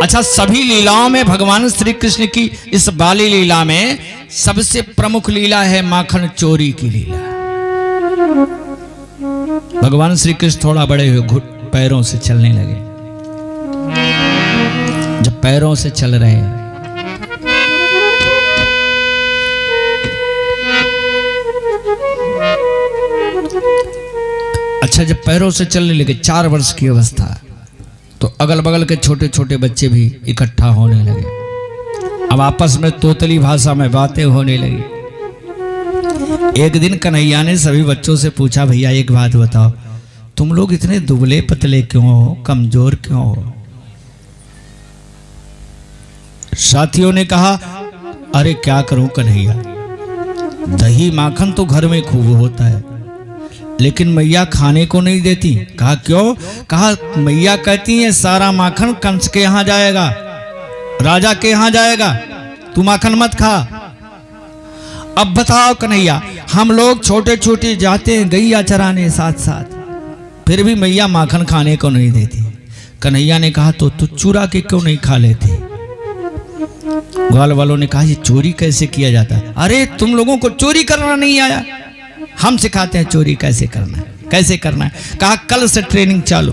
अच्छा, सभी लीलाओं में भगवान श्री कृष्ण की इस बाली लीला में सबसे प्रमुख लीला है माखन चोरी की लीला। भगवान श्री कृष्ण थोड़ा बड़े हुए पैरों से चलने लगे। जब पैरों से चल रहे हैं, अच्छा जब पैरों से चलने लगे 4 वर्ष की अवस्था, तो अगल बगल के छोटे छोटे बच्चे भी इकट्ठा होने लगे। अब आपस में तोतली भाषा में बातें होने लगी। एक दिन कन्हैया ने सभी बच्चों से पूछा, भैया एक बात बताओ, तुम लोग इतने दुबले पतले क्यों हो, कमजोर क्यों हो? साथियों ने कहा, अरे क्या करूं कन्हैया, दही माखन तो घर में खूब होता है, लेकिन मैया खाने को नहीं देती। कहा क्यों? कहा मैया कहती है सारा माखन कंस के यहाँ जाएगा, राजा के यहाँ जाएगा, तू माखन मत खा। अब बताओ कन्हैया, हम लोग छोटे छोटे जाते हैं गैया चराने साथ साथ, फिर भी मैया माखन खाने को नहीं देती। कन्हैया ने कहा तो तू चुरा के क्यों नहीं खा लेती? ग्वाल वालों ने कहा ये चोरी कैसे किया जाता है? अरे तुम लोगों को चोरी करना नहीं आया, हम सिखाते हैं चोरी कैसे करना है, कैसे करना है। कहा कल से ट्रेनिंग चालू।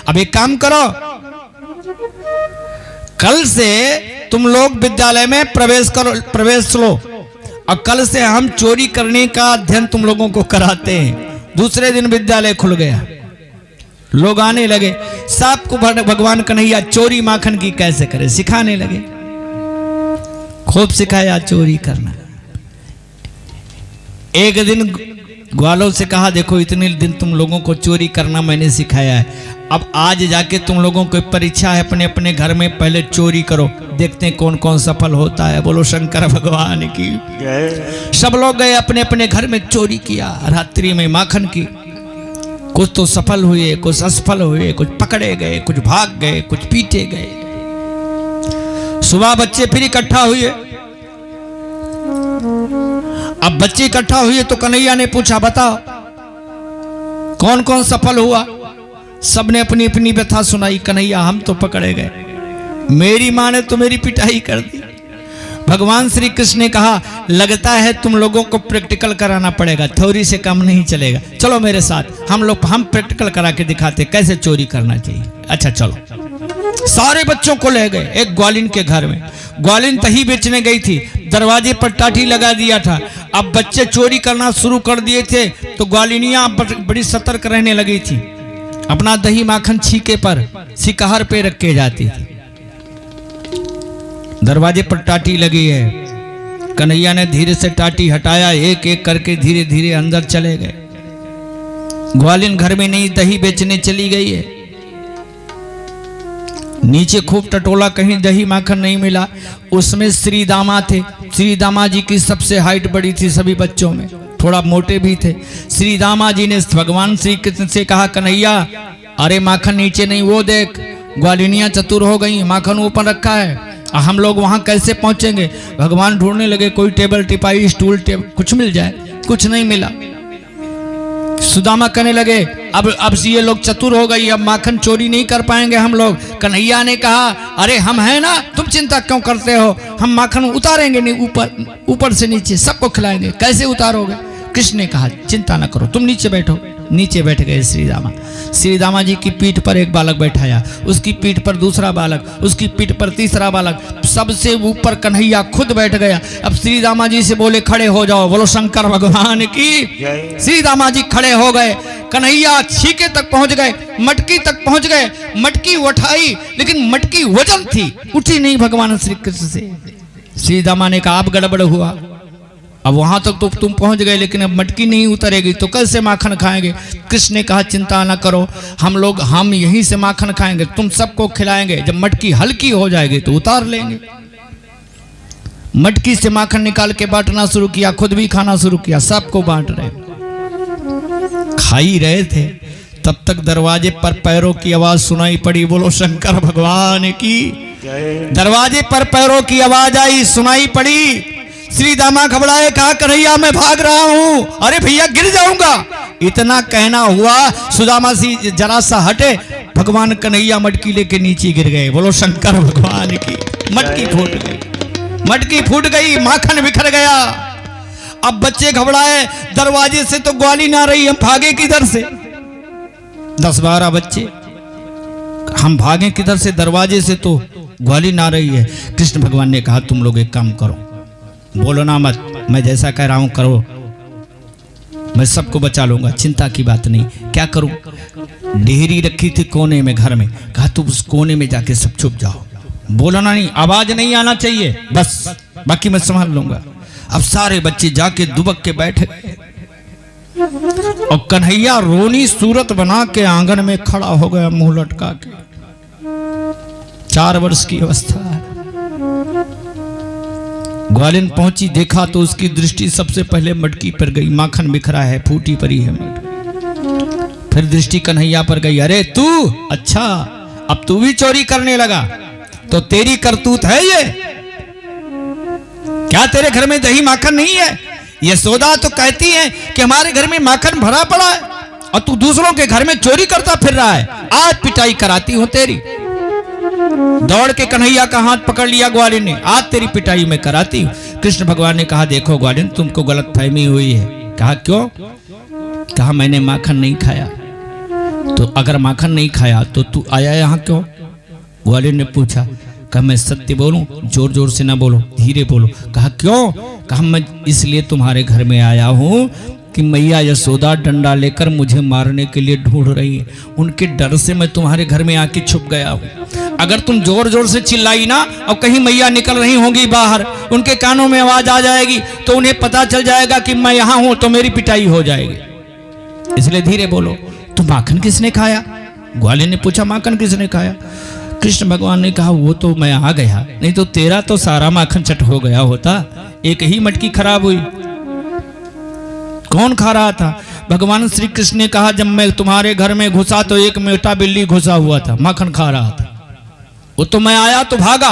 अब एक काम करो, कल से तुम लोग विद्यालय में प्रवेश लो, और कल से हम चोरी करने का अध्ययन तुम लोगों को कराते हैं। दूसरे दिन विद्यालय खुल गया, लोग आने लगे, सबको भगवान कन्हैया चोरी माखन की कैसे करे सिखाने लगे। खूब सिखाया चोरी करना। एक दिन ग्वालों से कहा, देखो इतने दिन तुम लोगों को चोरी करना मैंने सिखाया है, अब आज जाके तुम लोगों को परीक्षा है, अपने अपने घर में पहले चोरी करो, देखते हैं कौन कौन सफल होता है। बोलो शंकर भगवान की। सब लोग गए अपने अपने घर में, चोरी किया रात्रि में माखन की। कुछ तो सफल हुए, कुछ असफल हुए, कुछ पकड़े गए, कुछ भाग गए, कुछ पीटे गए। सुबह बच्चे फिर इकट्ठा हुए। अब बच्चे इकट्ठा हुए तो कन्हैया ने पूछा, बताओ कौन कौन सफल हुआ? सबने अपनी अपनी व्यथा सुनाई। कन्हैया हम तो पकड़े गए, मेरी मां ने तो मेरी पिटाई कर दी। भगवान श्री कृष्ण ने कहा, लगता है तुम लोगों को प्रैक्टिकल कराना पड़ेगा, थ्योरी से काम नहीं चलेगा, चलो मेरे साथ, हम प्रैक्टिकल करा के दिखाते कैसे चोरी करना चाहिए। अच्छा चलो। सारे बच्चों को ले गए एक ग्वालिन के घर में। ग्वालिन दही बेचने गई थी, दरवाजे पर टाटी लगा दिया था। अब बच्चे चोरी करना शुरू कर दिए थे, तो ग्वालिनियां बड़ी सतर्क रहने लगी थी। अपना दही माखन छीके पर सिकहर पे रख के जाती थी। दरवाजे पर टाटी लगी है, कन्हैया ने धीरे से टाटी हटाया, एक एक करके धीरे धीरे अंदर चले गए। ग्वालिन घर में नहीं, दही बेचने चली गई है। नीचे खूब टटोला, कहीं दही माखन नहीं मिला। उसमें श्री दामा थे। श्री दामा जी की सबसे हाइट बड़ी थी सभी बच्चों में, थोड़ा मोटे भी थे। श्री दामा जी ने भगवान श्री कृष्ण से कहा, कन्हैया अरे माखन नीचे नहीं, वो देख ग्वालिनियां चतुर हो गई, माखन ऊपर रखा है, हम लोग वहां कैसे पहुंचेंगे? भगवान ढूंढने लगे, कोई टेबल टिपाई, स्टूल कुछ मिल जाए, कुछ नहीं मिला। सुदामा कहने लगे, अब ये लोग चतुर हो गई, अब माखन चोरी नहीं कर पाएंगे हम लोग। कन्हैया ने कहा, अरे हम हैं ना, तुम चिंता क्यों करते हो, हम माखन उतारेंगे नहीं, ऊपर से नीचे सबको खिलाएंगे, कैसे उतारोगे? कृष्ण ने कहा, चिंता न करो, तुम नीचे बैठो। नीचे बैठ गए श्रीदामा। श्रीदामा जी की पीठ पर एक बालक बैठाया, उसकी पीठ पर दूसरा बालक, उसकी पीठ पर तीसरा बालक, सबसे ऊपर कन्हैया खुद बैठ गया। अब श्रीदामा जी से बोले, खड़े हो जाओ। बोलो शंकर भगवान की। श्रीदामा जी खड़े हो गए। कन्हैया छीके तक पहुंच गए, मटकी तक पहुंच गए, मटकी उठाई, लेकिन मटकी वजन थी, उठी नहीं भगवान श्री कृष्ण से। श्रीदामा ने कहा, अब गड़बड़ हुआ, अब वहां तक तो तुम पहुंच गए, लेकिन अब मटकी नहीं उतरेगी तो कैसे माखन खाएंगे? कृष्ण ने कहा, चिंता ना करो, हम यहीं से माखन खाएंगे, तुम सबको खिलाएंगे, जब मटकी हल्की हो जाएगी तो उतार लेंगे। मटकी से माखन निकाल के बांटना शुरू किया, खुद भी खाना शुरू किया, सबको बांट रहे। खा ही रहे थे, तब तक दरवाजे पर पैरों की आवाज सुनाई पड़ी। बोलो शंकर भगवान की। दरवाजे पर पैरों की आवाज आई, सुनाई पड़ी। श्रीदामा घबराए, कहा, कन्हैया मैं भाग रहा हूं, अरे भैया गिर जाऊंगा। इतना कहना हुआ, सुदामा सी जरा सा हटे, भगवान कन्हैया मटकी लेके नीचे गिर गए। बोलो शंकर भगवान की। मटकी फूट गई, मटकी फूट गई, माखन बिखर गया। अब बच्चे घबराए, दरवाजे से तो ग्वाली ना रही, हम भागे किधर से? 10-12 बच्चे, हम भागे किधर से? दरवाजे से तो ग्वाली ना रही है। कृष्ण भगवान ने कहा तुम लोग एक काम करो, बोलो ना मत, मैं जैसा कह रहा हूं करो, मैं सबको बचा लूंगा, चिंता की बात नहीं। क्या करूं? डेहरी रखी थी कोने में घर में, कहा तुम उस कोने में जाके सब छुप जाओ, बोलना नहीं, आवाज नहीं आना चाहिए, बस बाकी मैं संभाल लूंगा। अब सारे बच्चे जाके दुबक के बैठे और कन्हैया रोनी सूरत बना के आंगन में खड़ा हो गया, मुंह लटका के। 4 वर्ष की अवस्था है। ग्वालिन पहुंची, देखा तो उसकी दृष्टि सबसे पहले मटकी पर गई, माखन बिखरा है, फूटी पड़ी है मटकी। फिर दृष्टि कन्हैया पर गई, अरे तू, अच्छा अब तू भी चोरी करने लगा, तो तेरी करतूत है ये? क्या तेरे घर में दही माखन नहीं है? यशोदा तो कहती है कि हमारे घर में माखन भरा पड़ा है और तू दूसरों के घर में चोरी करता फिर रहा है, आज पिटाई कराती हूं तेरी। दौड़ के कन्हैया का हाथ पकड़ लिया ग्वालिन ने, आज तेरी पिटाई में कराती हूं। कृष्ण भगवान ने कहा देखो ग्वालिन, तुमको गलत फहमी हुई है। कहा क्यों? कहा मैंने माखन नहीं खाया। तो अगर माखन नहीं खाया तो तू आया यहां क्यों? ग्वालिन ने पूछा। कहा मैं सत्य बोलूं, जोर जोर से ना बोलो, धीरे बोलो। कहा क्यों? कहा मैं इसलिए तुम्हारे घर में आया हूं कि मैया यशोदा डंडा लेकर मुझे मारने के लिए ढूंढ रही है, उनके डर से मैं तुम्हारे घर में आके छुप गया हूं। अगर तुम जोर जोर से चिल्लाई ना और कहीं मैया निकल रही होंगी बाहर, उनके कानों में आवाज आ जाएगी तो उन्हें पता चल जाएगा कि मैं यहां हूं, तो मेरी पिटाई हो जाएगी, इसलिए धीरे बोलो। तो माखन किसने खाया? ग्वालिन ने पूछा माखन किसने खाया? कृष्ण भगवान ने कहा वो तो मैं आ गया, नहीं तो तेरा तो सारा माखन चट हो गया होता, एक ही मटकी खराब हुई। कौन खा रहा था? भगवान श्री कृष्ण ने कहा जब मैं तुम्हारे घर में घुसा तो एक मोटा बिल्ली घुसा हुआ था, माखन खा रहा था, वो तो मैं आया तो भागा।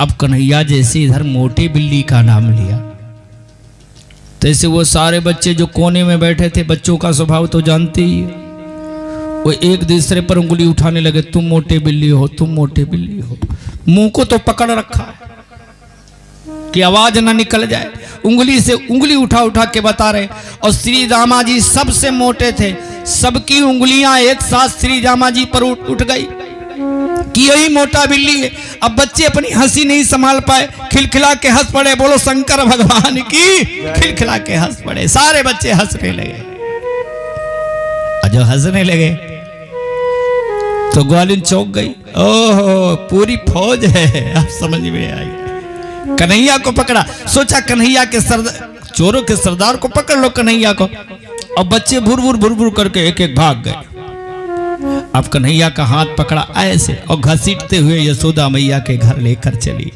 अब कन्हैया जैसे इधर मोटे बिल्ली का नाम लिया, तैसे वो सारे बच्चे जो कोने में बैठे थे, बच्चों का स्वभाव तो जानते ही है, वो एक दूसरे पर उंगली उठाने लगे, तुम मोटे बिल्ली हो, तुम मोटे बिल्ली हो। मुंह को तो पकड़ रखा है कि आवाज ना निकल जाए, उंगली से उंगली उठा उठा के बता रहे। और श्री रामा जी सबसे मोटे थे, सबकी उंगलियां एक साथ श्री रामा जी पर उठ गई कि यही मोटा बिल्ली है। अब बच्चे अपनी हंसी नहीं संभाल पाए, खिलखिला के हंस पड़े। बोलो शंकर भगवान की। खिलखिला के हंस पड़े, सारे बच्चे हंसने लगे। और जो हंसने लगे तो ग्वालिन चौंक गई, ओहो पूरी फौज है, अब समझ में आई। कन्हैया को पकड़ा, सोचा कन्हैया के सरदार, चोरों के सरदार को पकड़ लो कन्हैया को। और बच्चे भुर भुर करके एक एक भाग गए। अब कन्हैया का हाथ पकड़ा ऐसे और घसीटते हुए यशोदा मैया के घर लेकर चली।